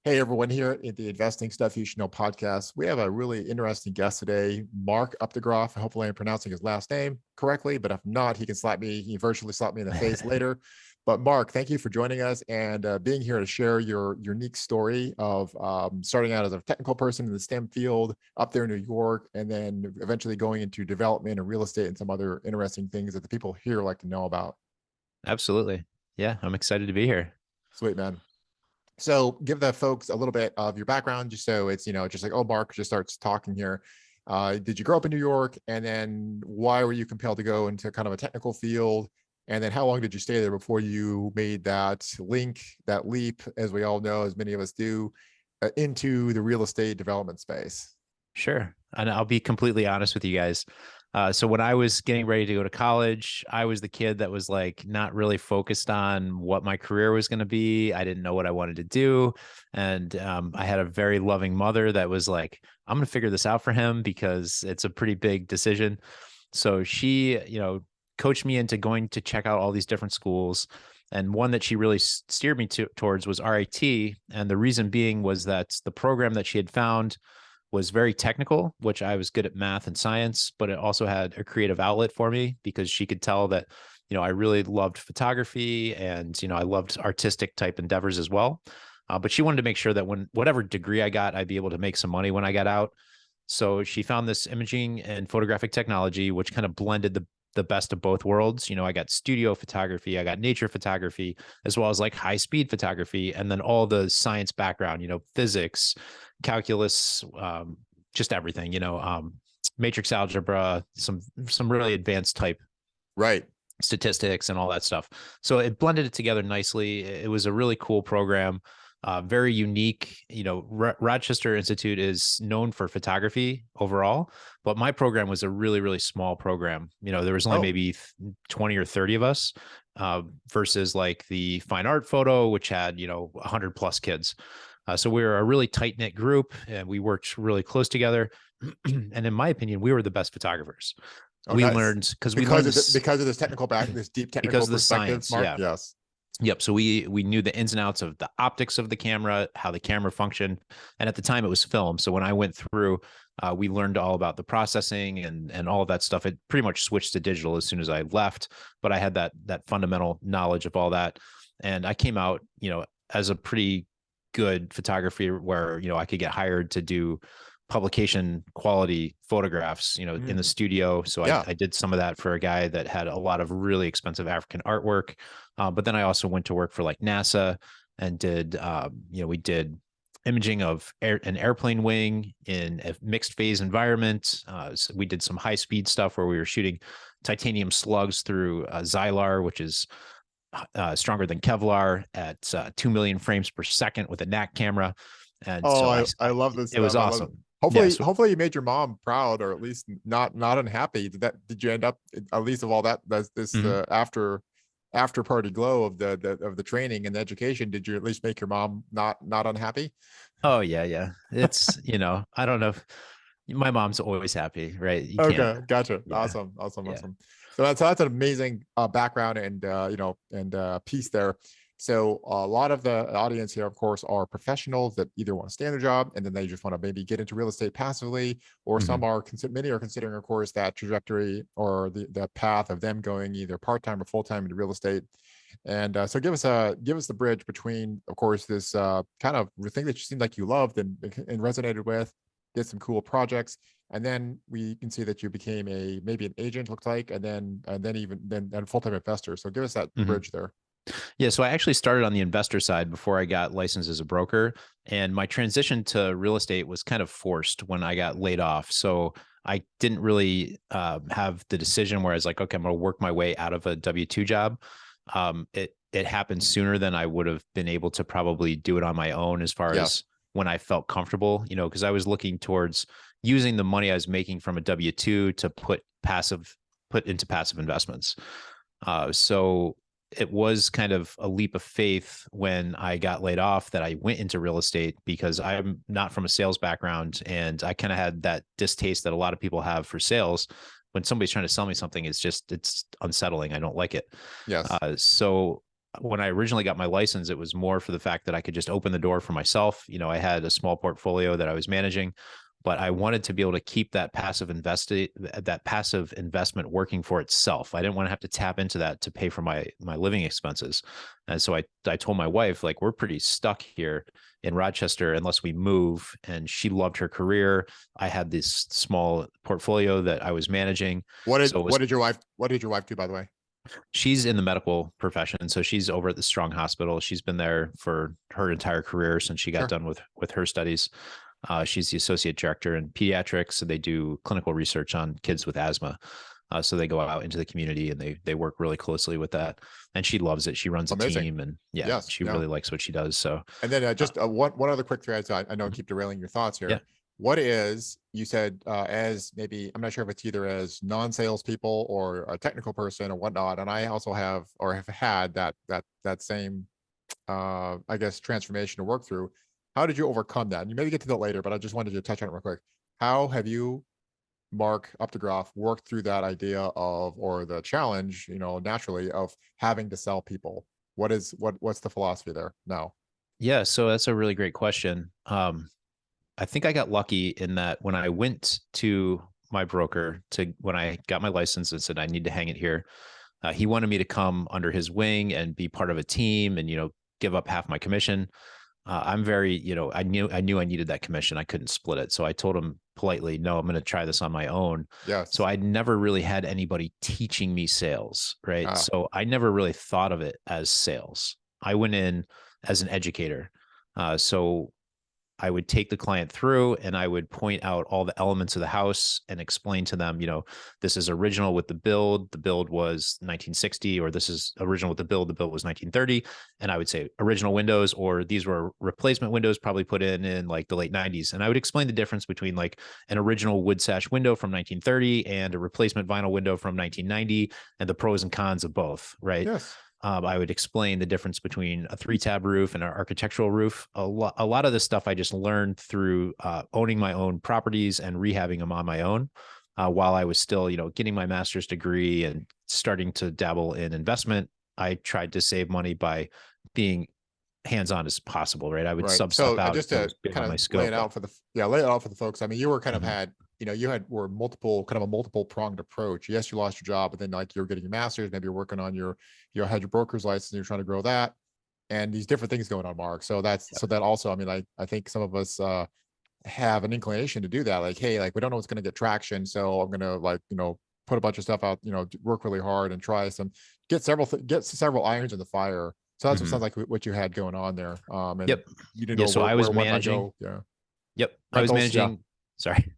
Hey, everyone, here at the Investing Stuff You Should Know podcast. We have a really interesting guest today, Mark Updegraff. Hopefully, I'm pronouncing his last name correctly, but if not, he can he virtually slap me in the face later. But Mark, thank you for joining us and being here to share your unique story of starting out as a technical person in the STEM field up there in New York, and then eventually going into development and real estate and some other interesting things that the people here like to know about. Absolutely. Yeah, I'm excited to be here. Sweet, man. So give the folks a little bit of your background, just so it's, just like, oh, Mark just starts talking here. Did you grow up in New York? And then why were you compelled to go into kind of a technical field? And then how long did you stay there before you made that link, that leap, as we all know, as many of us do, into the real estate development space? Sure. And I'll be completely honest with you guys. So when I was getting ready to go to college, I was the kid that was like not really focused on what my career was going to be. I didn't know what I wanted to do. And I had a very loving mother that was like, I'm going to figure this out for him because it's a pretty big decision. So she, coached me into going to check out all these different schools. And one that she really steered me towards was RIT. And the reason being was that the program that she had found was very technical, which I was good at math and science, but it also had a creative outlet for me because she could tell that, I really loved photography and, I loved artistic type endeavors as well. But she wanted to make sure that whatever degree I got, I'd be able to make some money when I got out. So she found this imaging and photographic technology, which kind of blended the best of both worlds. I got studio photography, I got nature photography, as well as like high speed photography, and then all the science background, physics, calculus, just everything, matrix algebra, some really advanced type Right. statistics and all that stuff. So it blended it together nicely. It was a really cool program. Very unique. Rochester Institute is known for photography overall, but my program was a really, really small program. There was only maybe 20 or 30 of us versus like the fine art photo, which had, 100 plus kids. So we were a really tight knit group and we worked really close together. And in my opinion, we were the best photographers. Oh, We nice. learned because because of this this deep technical because of the perspective, science. Mark. Yeah. Yes. Yep. So we knew the ins and outs of the optics of the camera, how the camera functioned, and at the time it was film. So when I went through, we learned all about the processing and all of that stuff. It pretty much switched to digital as soon as I left, but I had that fundamental knowledge of all that, and I came out, as a pretty good photographer where I could get hired to do publication quality photographs, in the studio. So I did some of that for a guy that had a lot of really expensive African artwork. But then I also went to work for like NASA and did, we did imaging of an airplane wing in a mixed phase environment. So we did some high speed stuff where we were shooting titanium slugs through Xylar, which is stronger than Kevlar at 2 million frames per second with a NAC camera. And I love this. It was awesome. Hopefully you made your mom proud, or at least not unhappy. Did you end up, at least of all that, after party glow of the training and the education? Did you at least make your mom not unhappy? Oh yeah. It's I don't know. My mom's always happy, right? You Okay, can't. gotcha. Yeah. Awesome. Yeah. So that's an amazing background and piece there. So a lot of the audience here, of course, are professionals that either want to stay in their job and then they just want to maybe get into real estate passively, or some are many are considering, of course, that trajectory or the path of them going either part-time or full-time into real estate. And so give us the bridge between, of course, this kind of thing that you seemed like you loved and resonated with, did some cool projects, and then we can see that you became maybe an agent, looked like, and then a full-time investor. So give us that bridge there. Yeah, so I actually started on the investor side before I got licensed as a broker, and my transition to real estate was kind of forced when I got laid off. So I didn't really have the decision where I was like, okay, I'm going to work my way out of a W-2 job. It happened sooner than I would have been able to probably do it on my own, as far as when I felt comfortable, because I was looking towards using the money I was making from a W-2 to put into passive investments. So it was kind of a leap of faith when I got laid off that I went into real estate, because I'm not from a sales background. And I kind of had that distaste that a lot of people have for sales. When somebody's trying to sell me something, it's unsettling. I don't like it. Yes. So when I originally got my license, it was more for the fact that I could just open the door for myself. You know, I had a small portfolio that I was managing, but I wanted to be able to keep that passive investment working for itself. I didn't want to have to tap into that to pay for my living expenses. And so I told my wife, like, we're pretty stuck here in Rochester unless we move. And she loved her career. I had this small portfolio that I was managing. What did So it was, what did your wife do, by the way? she's in the medical profession. So she's over at the Strong Hospital. She's been there for her entire career since she got Sure. done with her studies. She's the associate director in pediatrics. So they do clinical research on kids with asthma. So they go out into the community and they work really closely with that. And she loves it. She runs a Amazing. team, and yeah, Yes. she Yeah. really likes what she does. So And then just one other quick thread. So I know I mhm. keep derailing your thoughts Yeah. here. What is, you said, as maybe, I'm not sure if it's either as non-salespeople or a technical person or whatnot. And I also have, or have had that same, I guess, transformation to work through. How did you overcome that? And you maybe get to that later, but I just wanted you to touch on it real quick. How have you, Mark Updegraff, worked through that idea of, or the challenge, naturally, of having to sell people? What's the philosophy there now? Yeah. So that's a really great question. I think I got lucky in that when I went to my broker when I got my license and said I need to hang it here, he wanted me to come under his wing and be part of a team and, give up half my commission. I'm very, I knew I needed that commission. I couldn't split it. So I told him politely, no, I'm going to try this on my own. So Yes. I'd never really had anybody teaching me sales, right? Ah, So I never really thought of it as sales. I went in as an educator. So I would take the client through and I would point out all the elements of the house and explain to them, this is original with the build. The build was 1960, or this is original with the build. The build was 1930. And I would say original windows, or these were replacement windows probably put in like the late 90s. And I would explain the difference between like an original wood sash window from 1930 and a replacement vinyl window from 1990 and the pros and cons of both, right? yes. I would explain the difference between a 3-tab roof and an architectural roof. A lot of this stuff I just learned through owning my own properties and rehabbing them on my own, while I was still, getting my master's degree and starting to dabble in investment. I tried to save money by being hands-on as possible, right? I would Right. sub stuff So out if just it to was beyond kind my of lay it scope. out for lay it out for the folks. I mean, you were kind of Mhm. had, were multiple, kind of a multiple pronged approach. Yes, you lost your job, but then like you're getting your master's, maybe you're working on had your broker's license, and you're trying to grow that, and these different things going on, Mark. So Yep. that also, I mean, I think some of us have an inclination to do that. Like, hey, like we don't know what's going to get traction, so I'm gonna like put a bunch of stuff out, work really hard and try some, get several irons in the fire. So that's what Mhm. sounds like what you had going on there. And Yep. you didn't Yeah. know So I where was one might managing. go. Yeah. Yep. I was Rentals. Yeah. managing, sorry.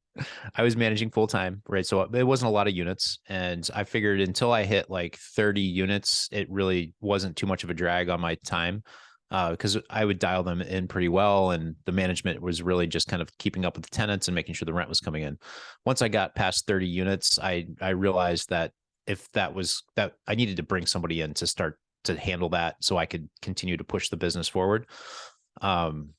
I was managing full time, right? So it wasn't a lot of units. And I figured until I hit like 30 units, it really wasn't too much of a drag on my time, because I would dial them in pretty well. And the management was really just kind of keeping up with the tenants and making sure the rent was coming in. Once I got past 30 units, I realized that if that I needed to bring somebody in to start to handle that so I could continue to push the business forward. Um,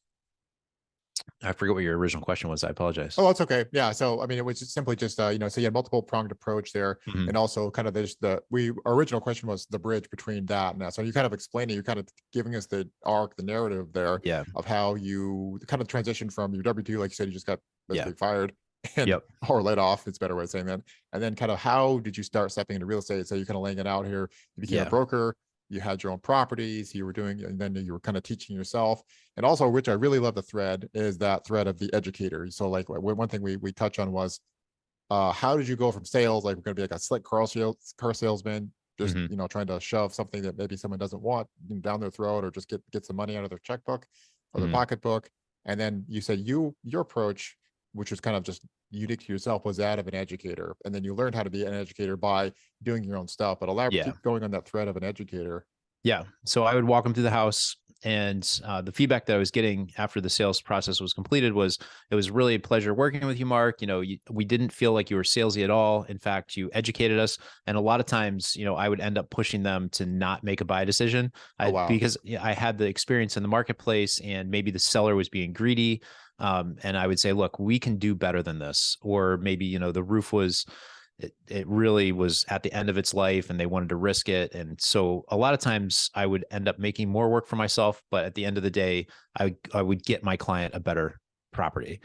I forget what your original question was. I apologize. Oh, that's okay. Yeah. So, I mean, it was just simply just, so you had multiple pronged approach there. Mhm. And also kind of our original question was the bridge between that and that. So you kind of explaining, you're kind of giving us the arc, the narrative there Yeah. of how you kind of transitioned from your W-2, like you said, you just got Yeah. basically fired and, Yep. or laid off. It's a better way of saying that. And then kind of how did you start stepping into real estate? So you kind of laying it out here. You became a Yeah. broker, you had your own properties, you were doing, and then you were kind of teaching yourself. And also, which I really love the thread, is that thread of the educator. So like one thing we touch on was how did you go from sales, like we're going to be like a slick car salesman, just Mhm. trying to shove something that maybe someone doesn't want down their throat, or just get some money out of their checkbook or their Mhm. pocketbook. And then you said your approach, which was kind of just unique to yourself, was that of an educator. And then you learned how to be an educator by doing your own stuff. But Yeah. keep going on that thread of an educator. Yeah. So I would walk them through the house, and the feedback that I was getting after the sales process was completed was, it was really a pleasure working with you, Mark. We didn't feel like you were salesy at all. In fact, you educated us. And a lot of times, I would end up pushing them to not make a buy decision, Oh wow. because I had the experience in the marketplace, and maybe the seller was being greedy. And I would say, look, we can do better than this. Or maybe, the roof was it really was at the end of its life and they wanted to risk it. And so a lot of times I would end up making more work for myself, but at the end of the day, I would get my client a better property.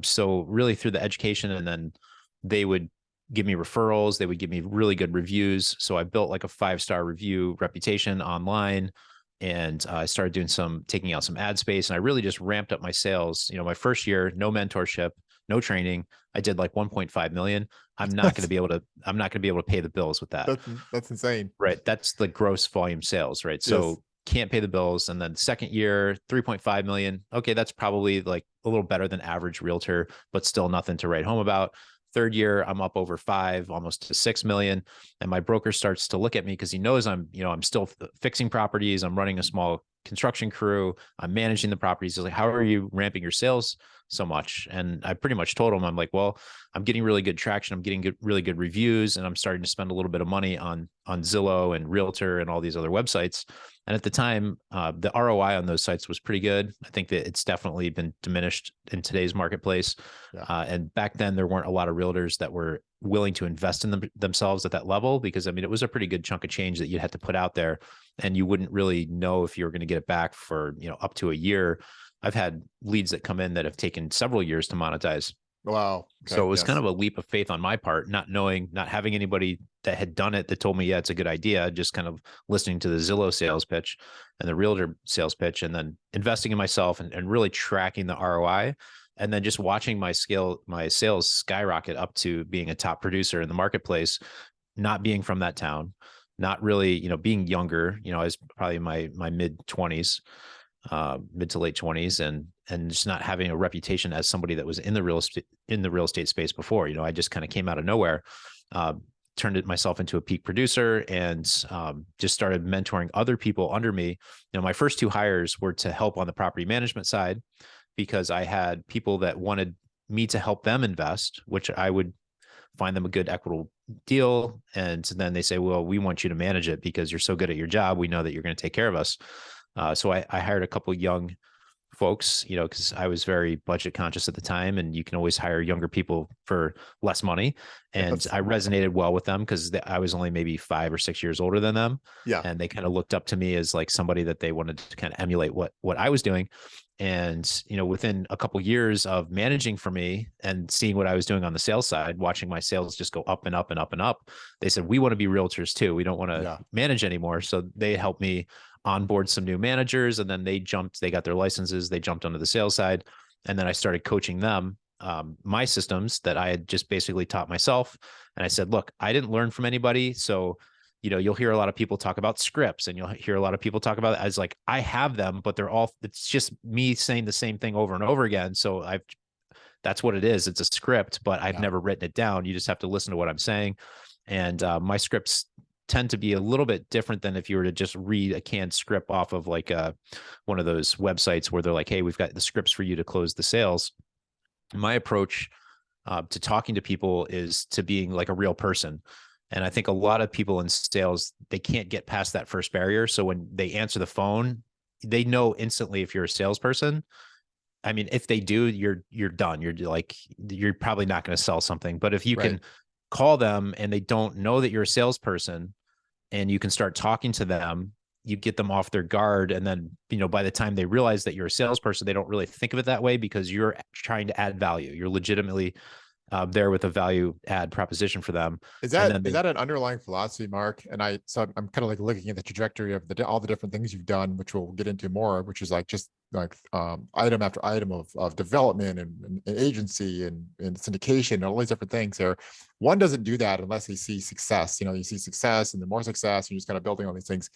So really through the education, and then they would give me referrals, they would give me really good reviews. So I built like a 5-star review reputation online, and I started taking out some ad space, and I really just ramped up my sales. My first year, no mentorship, no training. I did like 1.5 million. I'm not going to That's be able to, pay the bills with that. that's insane. Right. That's the gross volume sales, right? Yes. So can't pay the bills. And then second year, 3.5 million. Okay. That's probably like a little better than average realtor, but still nothing to write home about. Third year, I'm up over 5, almost to 6 million. And my broker starts to look at me because he knows I'm still fixing properties. I'm running a small construction crew. I'm managing the properties. He's like, how are you ramping your sales so much? And I pretty much told him, I'm like, well, I'm getting really good traction. I'm getting really good reviews, and I'm starting to spend a little bit of money on Zillow and Realtor and all these other websites. And at the time, the ROI on those sites was pretty good. I think that it's definitely been diminished in today's marketplace. Yeah. And back then, there weren't a lot of realtors that were willing to invest in themselves at that level, because I mean, it was a pretty good chunk of change that you'd have to put out there, and you wouldn't really know if you were going to get it back for up to a year. I've had leads that come in that have taken several years to monetize. Wow. So Okay. it was kind Yes. of a leap of faith on my part, not knowing, not having anybody that had done it that told me, yeah, it's a good idea. Just kind of listening to the Zillow sales pitch and the realtor sales pitch, and then investing in myself and really tracking the ROI. And then just watching my sales skyrocket up to being a top producer in the marketplace, not being from that town, not really, being younger, I was probably in my mid-20s, mid to late 20s, and just not having a reputation as somebody that was in the real estate space before. I just kind of came out of nowhere, turned it myself into a peak producer, and just started mentoring other people under me. My first 2 hires were to help on the property management side, because I had people that wanted me to help them invest, which I would find them a good equitable deal. And then they say, well, we want you to manage it because you're so good at your job. We know that you're going to take care of us. So I hired a couple young folks, because I was very budget conscious at the time, and you can always hire younger people for less money. And Yes. I resonated well with them because I was only maybe 5 or 6 years older than them. Yeah. And they kind of looked up to me as like somebody that they wanted to kind of emulate what I was doing. And, within a couple of years of managing for me and seeing what I was doing on the sales side, watching my sales just go up and up and up and up, they said, we want to be realtors too. We don't want to Yeah. manage anymore. So they helped me onboard some new managers, and then they got their licenses, they jumped onto the sales side. And then I started coaching them, my systems that I had just basically taught myself. And I said, look, I didn't learn from anybody. So, you'll hear a lot of people talk about scripts, and you'll hear a lot of people talk about it as like, I have them, but it's just me saying the same thing over and over again. So that's what it is. It's a script, but I've Yeah. never written it down. You just have to listen to what I'm saying. And my scripts tend to be a little bit different than if you were to just read a canned script off of like one of those websites where they're like, hey, we've got the scripts for you to close the sales. My approach to talking to people is to being like a real person. And I think a lot of people in sales, they can't get past that first barrier. So when they answer the phone, they know instantly if you're a salesperson. I mean, if they do, you're done. You're probably not going to sell something. But if you Right. can call them and they don't know that you're a salesperson, and you can start talking to them, you get them off their guard. And then, by the time they realize that you're a salesperson, they don't really think of it that way, because you're trying to add value. You're legitimately there with a value add proposition for them. Is And that then is that an underlying philosophy, Mark? And I'm kind of like looking at the trajectory of all the different things you've done, which we'll get into more, which is like just like item after item of development and agency and syndication and all these different things there. One doesn't do that unless they see success. You see success and the more success, and you're just kind of building all these things.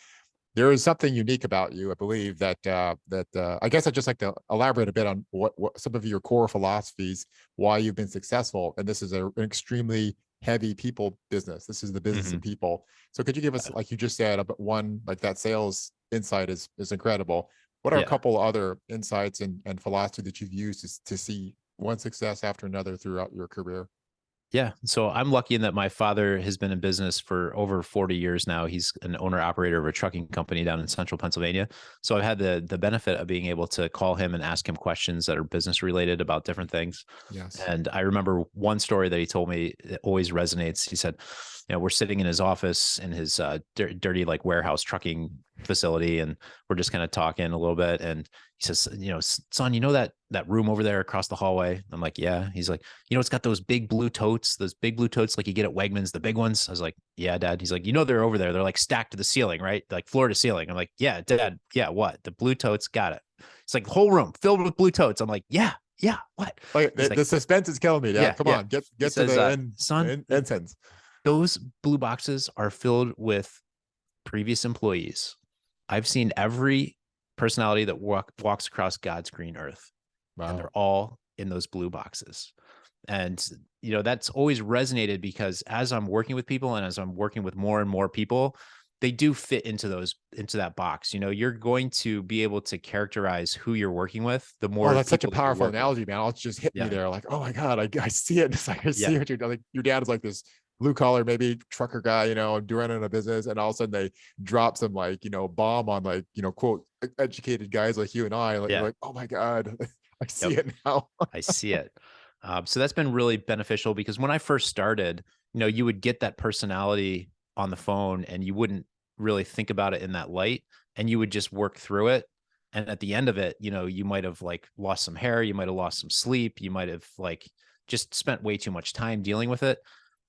There is something unique about you, I believe, that I guess I'd just like to elaborate a bit on what some of your core philosophies, why you've been successful. And this is an extremely heavy people business. This is the business Mhm. of people. So could you give us, like you just said, about one, like that sales insight is incredible. What are a Yeah. couple other insights and philosophy that you've used to see one success after another throughout your career? Yeah. So I'm lucky in that my father has been in business for over 40 years now. He's an owner operator of a trucking company down in central Pennsylvania. So I've had the benefit of being able to call him and ask him questions that are business related about different things. Yes. And I remember one story that he told me that always resonates. He said, we're sitting in his office in his dirty like warehouse trucking facility, and we're just kind of talking a little bit. And he says, son, that room over there across the hallway? I'm like, yeah. He's like, it's got those big blue totes like you get at Wegmans, the big ones. I was like, yeah, Dad. He's like, they're over there. They're like stacked to the ceiling, right? Like floor to ceiling. I'm like, yeah, Dad. Yeah, what? The blue totes, got it. It's like the whole room filled with blue totes. I'm like, yeah, yeah, what? Like He's like, the suspense is killing me, Dad. yeah, Come yeah. on, He get to says, the son, end sentence. those blue boxes are filled with previous employees. I've seen every personality that walks across God's green earth, and Wow. they're all in those blue boxes. And that's always resonated, because as I'm working with people and as I'm working with more and more people, they do fit into that box. You're going to be able to characterize who you're working with the Oh, more that's such a people that you powerful work with. analogy, man. It's just hit me Yeah, there. Like, oh my God, I see it. It's like I yeah, see what you're like. Your dad is like this blue collar, maybe trucker guy, doing it in a business, and all of a sudden they drop some like, bomb on like, quote educated guys like you and I. Like, you're yeah. like, oh my God, I see Yep. it now. I see it. So that's been really beneficial, because when I first started, you would get that personality on the phone and you wouldn't really think about it in that light, and you would just work through it. And at the end of it, you might have like lost some hair, you might have lost some sleep, you might have like just spent way too much time dealing with it.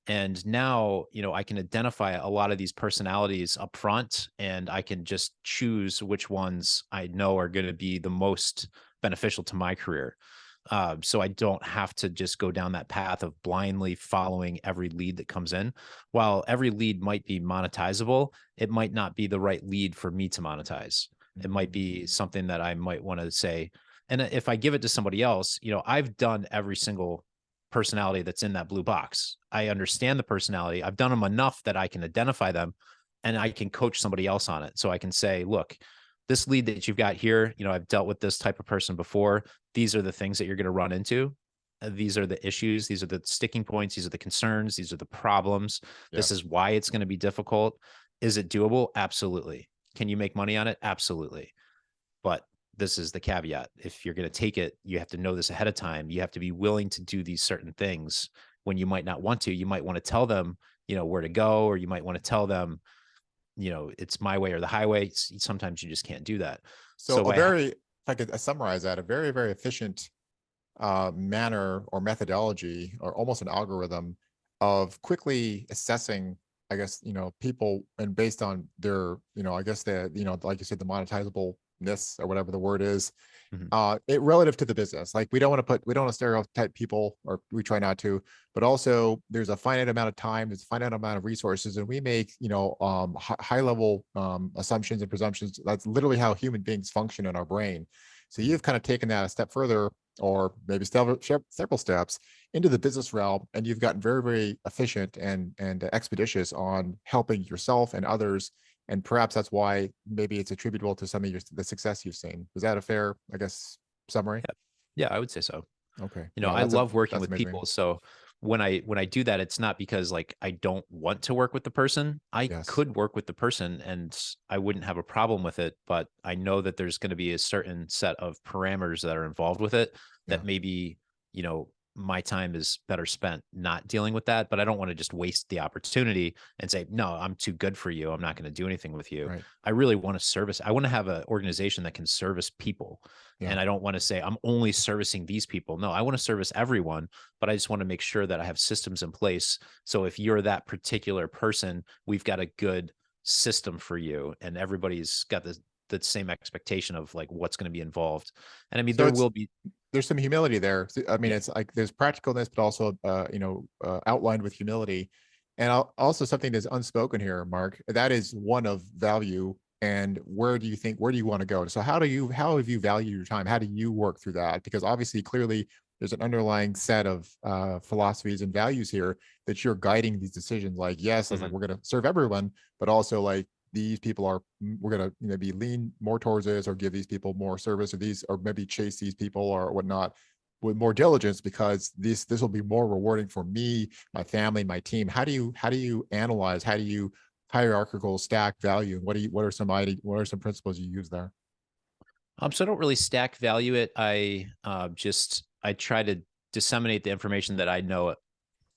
And now, I can identify a lot of these personalities up front, and I can just choose which ones I know are going to be the most beneficial to my career. So I don't have to just go down that path of blindly following every lead that comes in. While every lead might be monetizable, it might not be the right lead for me to monetize. It might Mhm. be something that I might want to say. And if I give it to somebody else, I've done every single personality that's in that blue box. I understand the personality. I've done them enough that I can identify them, and I can coach somebody else on it. So I can say, look, this lead that you've got here, I've dealt with this type of person before. These are the things that you're going to run into. These are the issues. These are the sticking points. These are the concerns. These are the problems. Yeah. This is why it's going to be difficult. Is it doable? Absolutely. Can you make money on it? Absolutely. But this is the caveat. If you're going to take it, you have to know this ahead of time. You have to be willing to do these certain things when you might not want to. You might want to tell them, where to go, or you might want to tell them, it's my way or the highway. Sometimes you just can't do that. So So a by very, if I could summarize that, a very, very efficient manner or methodology or almost an algorithm of quickly assessing, I guess, people and based on their, I guess the, like you said, the monetizableness or whatever the word is, Mhm. it relative to the business. Like we don't want to stereotype people, or we try not to, but also there's a finite amount of time, there's a finite amount of resources, and we make, high level assumptions and presumptions. That's literally how human beings function in our brain. So Mhm. you've kind of taken that a step further, or maybe several steps into the business realm, and you've gotten very, very efficient and expeditious on helping yourself and others. And perhaps that's why maybe it's attributable to some of the success you've seen. Is that a fair, I guess, summary? Yeah. Yeah, I would say so. Okay. Yeah, I love working that's with amazing. people. So when I do that, it's not because like I don't want to work with the person. I Yes. could work with the person and I wouldn't have a problem with it, but I know that there's going to be a certain set of parameters that are involved with it Yeah. that maybe, my time is better spent not dealing with that, but I don't want to just waste the opportunity and say, no, I'm too good for you. I'm not going to do anything with you. Right. I really want to service. I want to have an organization that can service people. Yeah. And I don't want to say I'm only servicing these people. No, I want to service everyone, but I just want to make sure that I have systems in place. So if you're that particular person, we've got a good system for you, and everybody's got the same expectation of like what's going to be involved. And I mean, So there it's will be, there's some humility there. I mean, yeah, it's like there's practicalness, but also outlined with humility. And also something that's unspoken here, Mark, that is one of value. And where do you want to go? So how have you valued your time? How do you work through that? Because obviously, clearly, there's an underlying set of philosophies and values here that you're guiding these decisions. Like, yes, it's like mhm, we're going to serve everyone, but also like these people are, we're going to maybe lean more towards this or give these people more service, or these, or maybe chase these people or whatnot. with more diligence, because this will be more rewarding for me, my family, my team. How do you analyze? How do you hierarchical stack value? What are some principles you use there? So I don't really stack value it. I try to disseminate the information that I know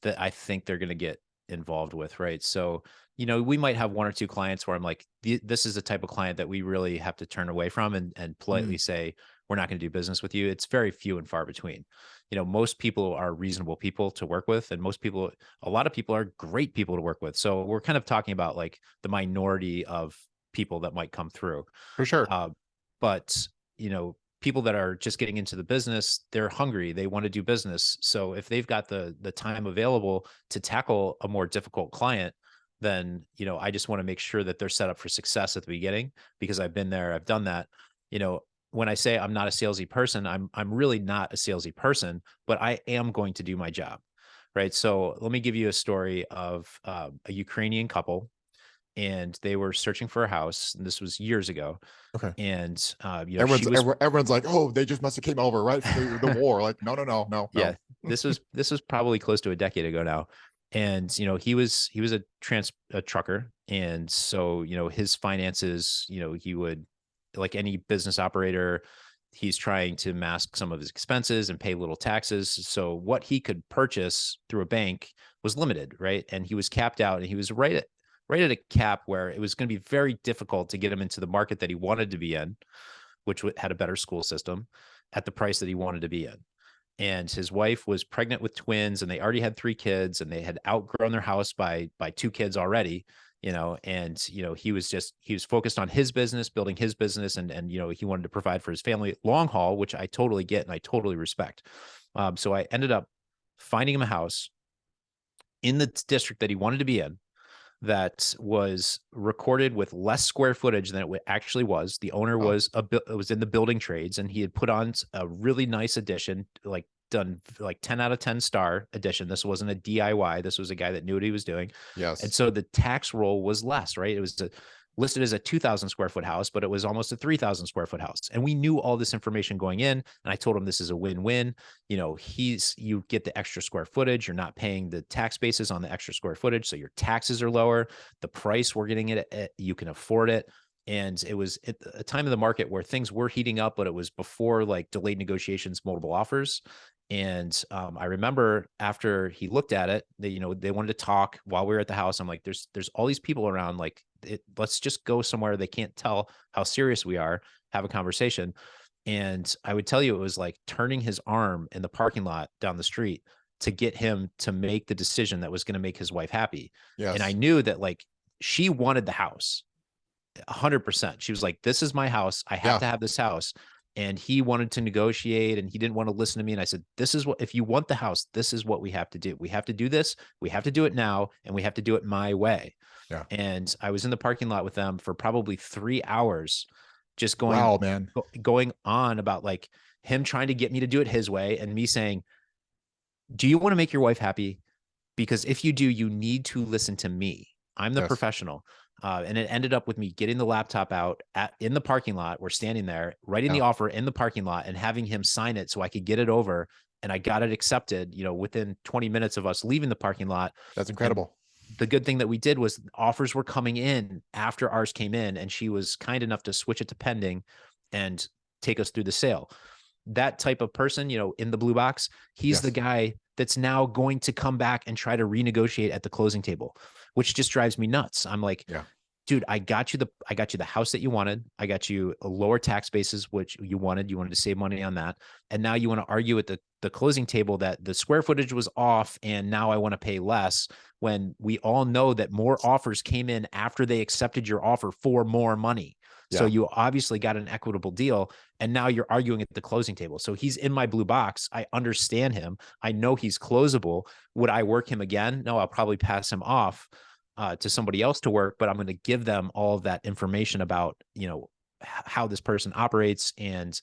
that I think they're going to get involved with, right? So, we might have one or two clients where I'm like, this is the type of client that we really have to turn away from and politely Mm, say, we're not going to do business with you. It's very few and far between. Most people are reasonable people to work with, and a lot of people are great people to work with. So we're kind of talking about like the minority of people that might come through. for sure. Uh, but people that are just getting into the business, they're hungry, they want to do business. So if they've got the time available to tackle a more difficult client, then I just want to make sure that they're set up for success at the beginning, because I've been there, I've done that. you know when I say I'm not a salesy person, I'm really not a salesy person, but I am going to do my job, right? So let me give you a story of a Ukrainian couple, and they were searching for a house, and this was years ago. Okay. And she Everyone's was everyone's like, oh, they just must have came over right from the war. Like, no, no, no, no, no. yeah, this was probably close to a decade ago now. And he was a trucker, and so his finances, he would, like any business operator, he's trying to mask some of his expenses and pay little taxes. So what he could purchase through a bank was limited, right? And he was capped out, and he was right at a cap where it was going to be very difficult to get him into the market that he wanted to be in, which had a better school system, at the price that he wanted to be in. And his wife was pregnant with twins, and they already had 3 kids, and they had outgrown their house by 2 kids already. And he was focused on his business, building his business, and he wanted to provide for his family long haul, which I totally get and I totally respect. So I ended up finding him a house in the district that he wanted to be in, that was recorded with less square footage than it actually was. The owner Oh, was in the building trades, and he had put on a really nice addition, like done like 10 out of 10 star addition. This wasn't a DIY. This was a guy that knew what he was doing. And yes. so the tax roll was less, right? It was listed as a 2,000 square foot house, but it was almost a 3,000 square foot house. And we knew all this information going in. And I told him this is a win-win. You get the extra square footage. You're not paying the tax basis on the extra square footage. So your taxes are lower. The price we're getting it at, you can afford it. And it was at a time of the market where things were heating up, but it was before like delayed negotiations, multiple offers. And I remember after he looked at it, they wanted to talk while we were at the house. I'm like, there's all these people around. Like, let's just go somewhere they can't tell how serious we are. Have a conversation. And I would tell you, it was like turning his arm in the parking lot down the street to get him to make the decision that was going to make his wife happy. And I Yes. knew that, like, she wanted the house 100%. She was like, this is my house. I have Yeah. to have this house. And he wanted to negotiate, and he didn't want to listen to me. And I said, this is what, if you want the house, this is what we have to do. We have to do this. We have to do it now, and we have to do it my way. Yeah. And I was in the parking lot with them for probably 3 hours, just Wow, man. going on about like him trying to get me to do it his way, and me saying, do you want to make your wife happy? Because if you do, you need to listen to me. I'm the Yes. professional. And it ended up with me getting the laptop out in the parking lot. We're standing there, writing the Yeah. offer in the parking lot, and having him sign it so I could get it over. And I got it accepted, within 20 minutes of us leaving the parking lot. That's And incredible. the good thing that we did was offers were coming in after ours came in, and she was kind enough to switch it to pending and take us through the sale. That type of person, in the blue box, he's the Yes. guy that's now going to come back and try to renegotiate at the closing table, which just drives me nuts. I'm like, Yeah. dude, I got you the house that you wanted. I got you a lower tax basis, which you wanted. You wanted to save money on that. And now you want to argue at the closing table that the square footage was off, and now I want to pay less, when we all know that more offers came in after they accepted your offer for more money. So Yeah. you obviously got an equitable deal, and now you're arguing at the closing table. So he's in my blue box. I understand him. I know he's closable. Would I work him again? No, I'll probably pass him off to somebody else to work, but I'm going to give them all of that information about, how this person operates. And,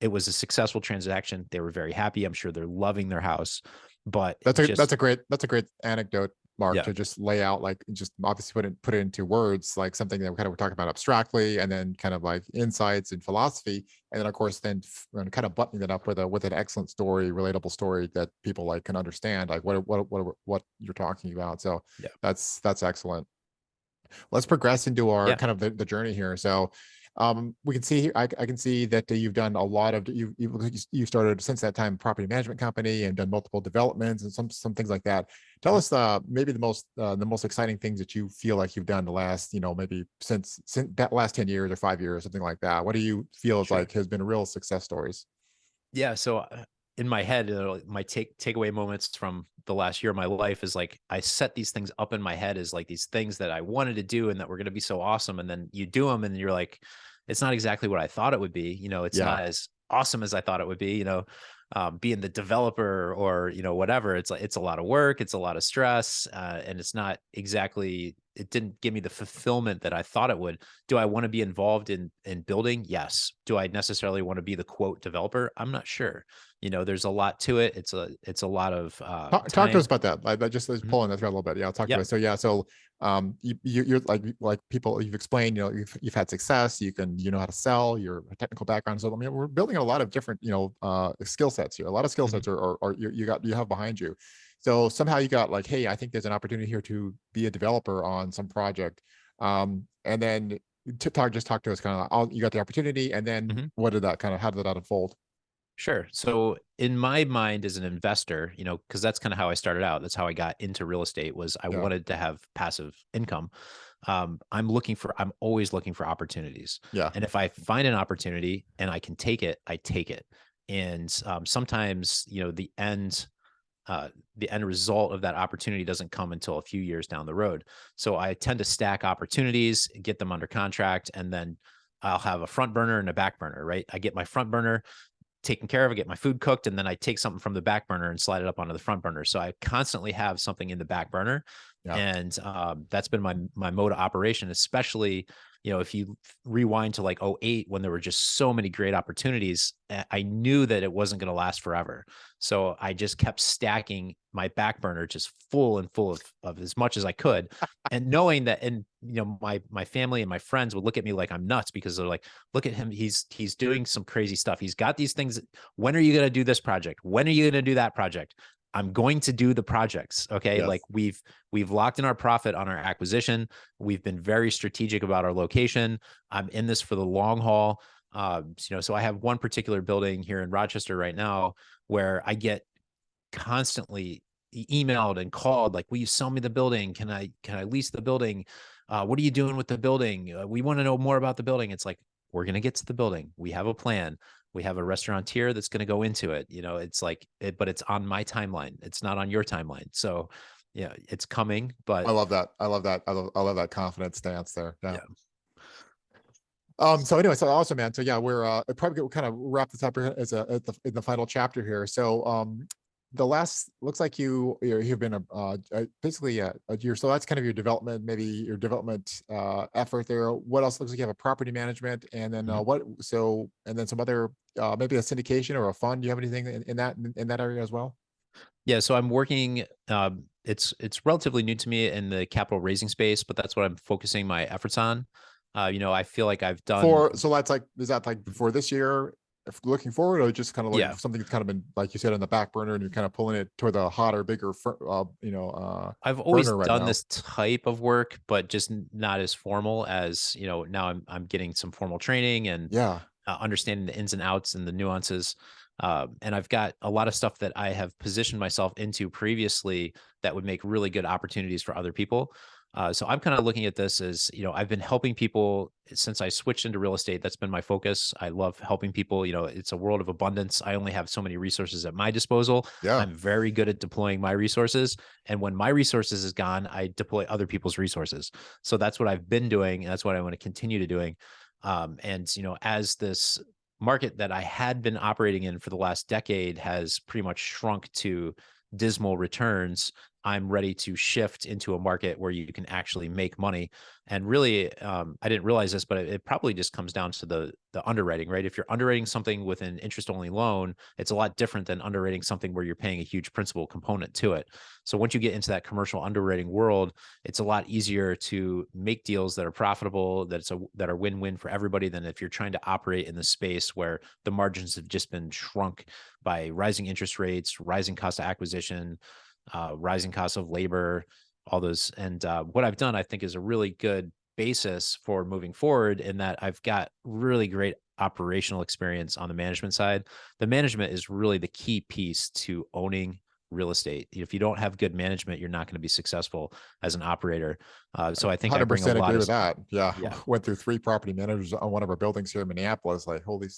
it was a successful transaction. They were very happy. I'm sure they're loving their house, but That's just, a great anecdote. Mark, Yeah. to just lay out, like, just obviously put it into words, like something that we kind of we're talking about abstractly, and then kind of like insights and philosophy, and then of course then and kind of buttoning it up with an excellent story, relatable story that people like can understand, like what you're talking about. So Yeah. that's excellent. Let's progress into our Yeah. kind of the journey here. So we can see here, I can see that you've done a lot of you started since that time property management company and done multiple developments and some things like that. Tell Mhm. us maybe the most exciting things that you feel like you've done the last, maybe since that last 10 years or 5 years, something like that. What do you feel is Sure. like has been real success stories? Yeah. So in my head, my takeaway moments from the last year of my life is like I set these things up in my head as like these things that I wanted to do and that were going to be so awesome, and then you do them, and you're like, it's not exactly what I thought it would be. It's Yeah. not as awesome as I thought it would be. Being the developer or whatever, it's like it's a lot of work, it's a lot of stress, and it's not exactly. It didn't give me the fulfillment that I thought it would. Do I want to be involved in building? Yes. Do I necessarily want to be the quote developer? I'm not sure. There's a lot to it. It's a lot of Talk to us time. about that. Like, just Mhm. pulling that thread a little bit. Yeah, talk to Yeah. us. So yeah, so you're like people you've explained. You've had success. You know how to sell. Your technical background. So I mean, we're building a lot of different skill sets here. A lot of skill Mhm. sets are you have behind you. So somehow you got like, hey, I think there's an opportunity here to be a developer on some project. And then to talk to us kind of. You got the opportunity, and then Mhm. what did that kind of how did that unfold? Sure. So in my mind as an investor, because that's kind of how I started out. That's how I got into real estate was I Yeah, wanted to have passive income. I'm always looking for opportunities. yeah, And if I find an opportunity and I can take it, I take it. And sometimes, the end result of that opportunity doesn't come until a few years down the road. So I tend to stack opportunities, get them under contract, and then I'll have a front burner and a back burner, right? I get my front burner taken care of. I get my food cooked, and then I take something from the back burner and slide it up onto the front burner. So I constantly have something in the back burner, yeah. and that's been my mode of operation. Especially, if you rewind to like '08 when there were just so many great opportunities, I knew that it wasn't going to last forever. So I just kept stacking my back burner just full and full of as much as I could, and knowing that, and my family and my friends would look at me like I'm nuts because they're like, look at him, he's doing some crazy stuff, he's got these things. When are you going to do this project? When are you going to do that project? I'm going to do the projects. Okay. Like Yes. we've locked in our profit on our acquisition. We've been very strategic about our location. I'm in this for the long haul. So I have one particular building here in Rochester right now where I get constantly emailed and called like, will you sell me the building? Can I lease the building? What are you doing with the building? We want to know more about the building. It's like, we're going to get to the building. We have a plan. We have a restaurateur that's going to go into it. It's like it, but it's on my timeline. It's not on your timeline. So yeah, it's coming, I but love that. I love that. I love that confident stance there. Yeah. yeah. So anyway, so awesome, man. So yeah, we're probably we'll kind of wrap this up here as in the final chapter here. So the last looks like you've been basically a year. So that's kind of your development, maybe your development effort there. What else looks like you have a property management, and then Mhm. and then some other maybe a syndication or a fund. Do you have anything in that area as well? Yeah, so I'm working. It's relatively new to me in the capital raising space, but that's what I'm focusing my efforts on. I feel like I've done. So that's like, is that like for this year, if looking forward, or just kind of looking Yeah, for something that's kind of been, like you said, on the back burner, and you're kind of pulling it toward the hotter, bigger, I've always burner right done now? this type of work, but just not as formal as now. I'm getting some formal training and Yeah. understanding the ins and outs and the nuances. And I've got a lot of stuff that I have positioned myself into previously that would make really good opportunities for other people. So I'm kind of looking at this as, I've been helping people since I switched into real estate. That's been my focus. I love helping people. It's a world of abundance. I only have so many resources at my disposal. Yeah. I'm very good at deploying my resources. And when my resources is gone, I deploy other people's resources. So that's what I've been doing. And that's what I want to continue to doing. And as this market that I had been operating in for the last decade has pretty much shrunk to dismal returns, I'm ready to shift into a market where you can actually make money. And really, I didn't realize this, but it probably just comes down to the underwriting, right? If you're underwriting something with an interest only loan, it's a lot different than underwriting something where you're paying a huge principal component to it. So once you get into that commercial underwriting world, it's a lot easier to make deals that are profitable, that are win-win for everybody, than if you're trying to operate in the space where the margins have just been shrunk by rising interest rates, rising cost of acquisition, rising costs of labor, all those. And what I've done, I think, is a really good basis for moving forward, in that I've got really great operational experience on the management side. The management is really the key piece to owning real estate. If you don't have good management, you're not going to be successful as an operator. So I think I bring a 100% lot agree of, with that. Yeah. yeah, Went through 3 property managers on one of our buildings here in Minneapolis. Like, holy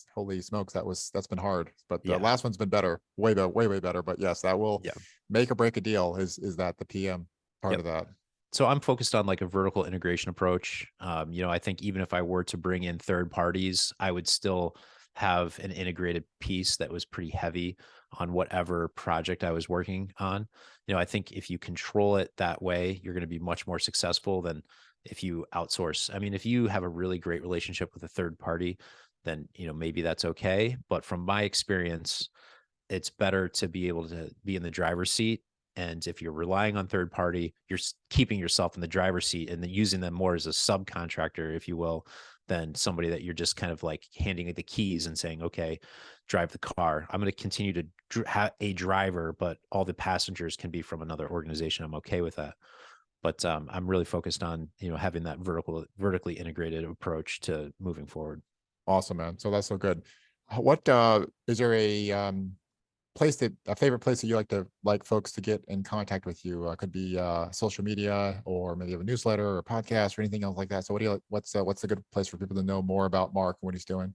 smokes, that's been hard. But the yeah, last one's been better, way better. But yes, that will yeah, make or break a deal. Is that the PM part yep. of that? So I'm focused on like a vertical integration approach. I think even if I were to bring in third parties, I would still have an integrated piece that was pretty heavy on whatever project I was working on. I think if you control it that way, you're going to be much more successful than if you outsource. I mean, if you have a really great relationship with a third party, then, maybe that's okay. But from my experience, it's better to be able to be in the driver's seat. And if you're relying on third party, you're keeping yourself in the driver's seat and then using them more as a subcontractor, if you will, than somebody that you're just kind of like handing the keys and saying, okay, drive the car. I'm going to continue to have a driver, but all the passengers can be from another organization. I'm okay with that. But I'm really focused on, having that vertically integrated approach to moving forward. Awesome, man. So that's so good. What is there a favorite place that you like folks to get in contact with you? Could be social media, or maybe you have a newsletter or podcast or anything else like that. So what's a good place for people to know more about Mark and what he's doing?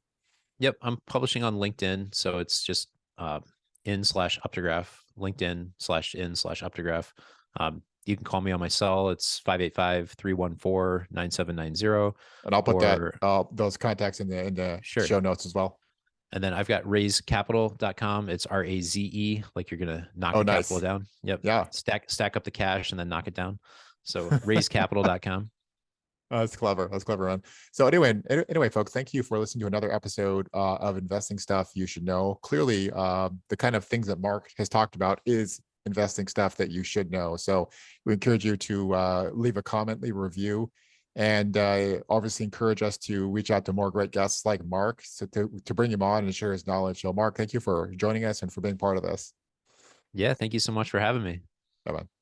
Yep, I'm publishing on LinkedIn, so it's just in/uptograph, LinkedIn/in/uptograph. You can call me on my cell. It's 585-314-9790. And I'll put that Or those contacts in the sure. show notes as well. And then I've got raisecapital.com. It's RAZE, like you're gonna knock Oh, the capital nice. down. Yep. Yeah. Stack up the cash and then knock it down. So raisecapital.com. That's clever. That's clever, man. So anyway, folks, thank you for listening to another episode of Investing Stuff You Should Know. Clearly, the kind of things that Mark has talked about is investing stuff that you should know. So we encourage you to leave a comment, leave a review, and obviously encourage us to reach out to more great guests like Mark, so to bring him on and share his knowledge. So Mark, thank you for joining us and for being part of this. Yeah, thank you so much for having me. Bye-bye.